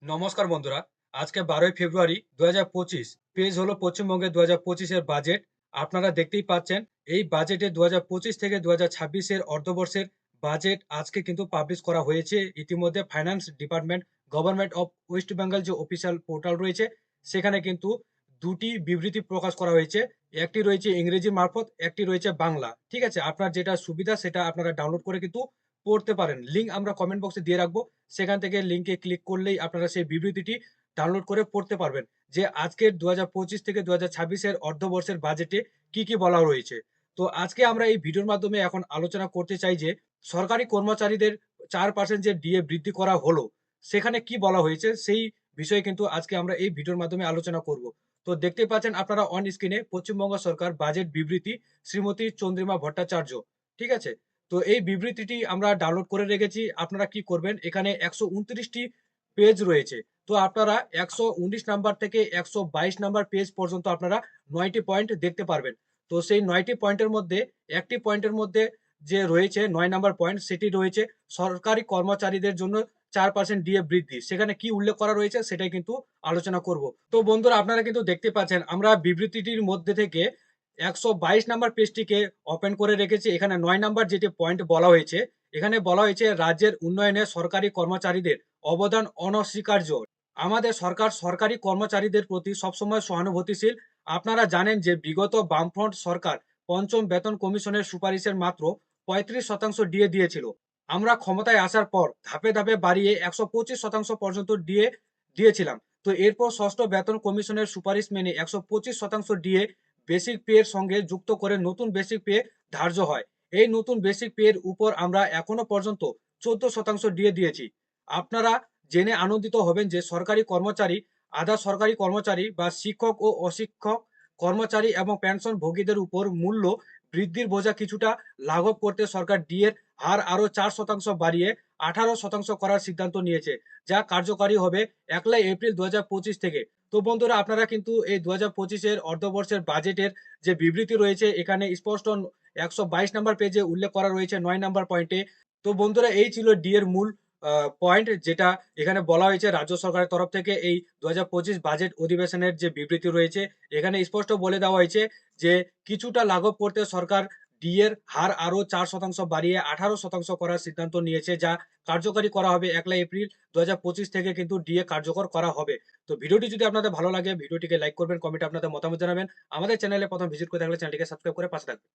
নমস্কার বন্ধুরা। আজকে 12ই ফেব্রুয়ারি 2025। পেজ হলো পশ্চিমবঙ্গের 2025 এর বাজেট। আপনারা দেখতেই পাচ্ছেন এই বাজেটে 2025 থেকে 2026 এর অর্থবর্ষের বাজেট আজকে কিন্তু পাবলিশ করা হয়েছে। ইতিমধ্যে finance department, government of West Bengal যে অফিসিয়াল পোর্টাল রয়েছে, সেখানে কিন্তু ২ টি বিবৃতি প্রকাশ করা হয়েছে। একটি রয়েছে ইংরেজি মারফত, একটি রয়েছে বাংলা। ঠিক আছে? আপনার যেটা সুবিধা সেটা আপনারা ডাউনলোড করে কিন্তু পড়তে পারেন। লিঙ্ক আমরা কমেন্ট বক্সে দিয়ে রাখবো। সেখান থেকে লিঙ্কে ক্লিক করলেই আপনারা সেই বিবৃতিটি ডাউনলোড করে পড়তে পারবেন। যে আজকের ২০২৫ থেকে ২০২৬ এর অর্থবর্ষের বাজেটে কি বলা রয়েছে। তো আজকে আমরা এই ভিডিওর মাধ্যমে এখন আলোচনা করতে চাই যে সরকারি কর্মচারীদের ৪% যে ডিএ বৃদ্ধি করা হলো, সেখানে কি বলা হয়েছে সেই বিষয়ে কিন্তু আজকে আমরা এই ভিডিওর মাধ্যমে আলোচনা করব। তো দেখতেই পাচ্ছেন আপনারা অন স্ক্রিনে পশ্চিমবঙ্গ সরকার বাজেট বিবৃতি শ্রীমতী চন্দ্রিমা ভট্টাচার্য। ঠিক আছে? তো এই বিবৃতিটি আমরা ডাউনলোড করে রেখেছি। আপনারা কি করবেন, এখানে ১২৯ টি পেজ রয়েছে। তো আপনারা ১১৯ নাম্বার থেকে ১২২ নাম্বার পেজ পর্যন্ত আপনারা ৯ টি পয়েন্ট দেখতে পারবেন। তো সেই ৯ টি পয়েন্টের মধ্যে একটি পয়েন্টের মধ্যে যে রয়েছে ৯ নাম্বার পয়েন্ট, সেটি রয়েছে সরকারি কর্মচারীদের জন্য ৪% ডিএ বৃদ্ধি। সেখানে কি উল্লেখ করা রয়েছে সেটাই কিন্তু আলোচনা করব। তো বন্ধুরা আপনারা কিন্তু দেখতে পাচ্ছেন আমরা বিবৃতিটির মধ্যে থেকে ১২২ নাম্বার পেজটিকে ওপেন করে রেখেছি। এখানে ৯ নাম্বার যেটি পয়েন্ট বলা হয়েছে, এখানে বলা হয়েছে রাজ্যের উন্নয়নে সরকারি কর্মচারীদের অবদান অনস্বীকার্য। আমাদের সরকার সরকারি কর্মচারীদের প্রতি সবসময় সহানুভূতিশীল। আপনারা জানেন যে বিগত বামফ্রন্ট সরকার পঞ্চম বেতন কমিশনের সুপারিশের মাত্র ৩৫% ডিএ দিয়েছিল। আমরা ক্ষমতায় আসার পর ধাপে ধাপে বাড়িয়ে ১২৫% পর্যন্ত ডিএ দিয়েছিলাম। তো এরপর ষষ্ঠ বেতন কমিশনের সুপারিশ মেনে ১২৫% ডিএ বেসিক পে এর সঙ্গে যুক্ত করে নতুন বেসিক পে ধার্য হয়। এই নতুন বেসিক পে এর উপর আমরা এখনো পর্যন্ত ১৪% ডিএ দিয়েছি। আপনারা জেনে আনন্দিত হবেন যে সরকারি কর্মচারী, আধা সরকারি কর্মচারী বা শিক্ষক ও অশিক্ষক কর্মচারী এবং পেনশনভোগীদের উপর মূল্য বৃদ্ধির বোঝা কিছুটা লাঘব করতে সরকার ডিএর হার আরও ৪% বাড়িয়ে ১৮% করার সিদ্ধান্ত নিয়েছে, যা কার্যকারী হবে ১লা এপ্রিল ২০২৫ থেকে। তো বন্ধুরা আপনারা কিন্তু এই ২০২৫ এর অর্থবর্ষের বাজেটের যে বিবৃতি রয়েছে, এখানে স্পষ্ট ১২২ নাম্বার পেজে উল্লেখ করা রয়েছে ৯ নাম্বার পয়েন্টে। তো বন্ধুরা এই ছিল ডি এর মূল পয়েন্ট, যেটা এখানে বলা হয়েছে রাজ্য সরকারের তরফ থেকে এই ২০২৫ বাজেট অধিবেশনের যে বিবৃতি রয়েছে, এখানে স্পষ্ট বলে দেওয়া হয়েছে যে কিছুটা লাঘব করতে সরকার ডি এর হার আরও ৪% বাড়িয়ে ১৮% করার সিদ্ধান্ত নিয়েছে, যা কার্যকারী করা হবে ১লা এপ্রিল ২০২৫ থেকে কিন্তু ডিএ কার্যকর করা হবে। তো ভিডিওটি যদি আপনাদের ভালো লাগে ভিডিওটিকে লাইক করবেন, কমেন্টে আপনাদের মতামত জানাবেন। আমাদের চ্যানেলে প্রথম ভিজিট করে থাকলে চ্যানেলটিকে সাবস্ক্রাইব করে পাশে থাকবেন।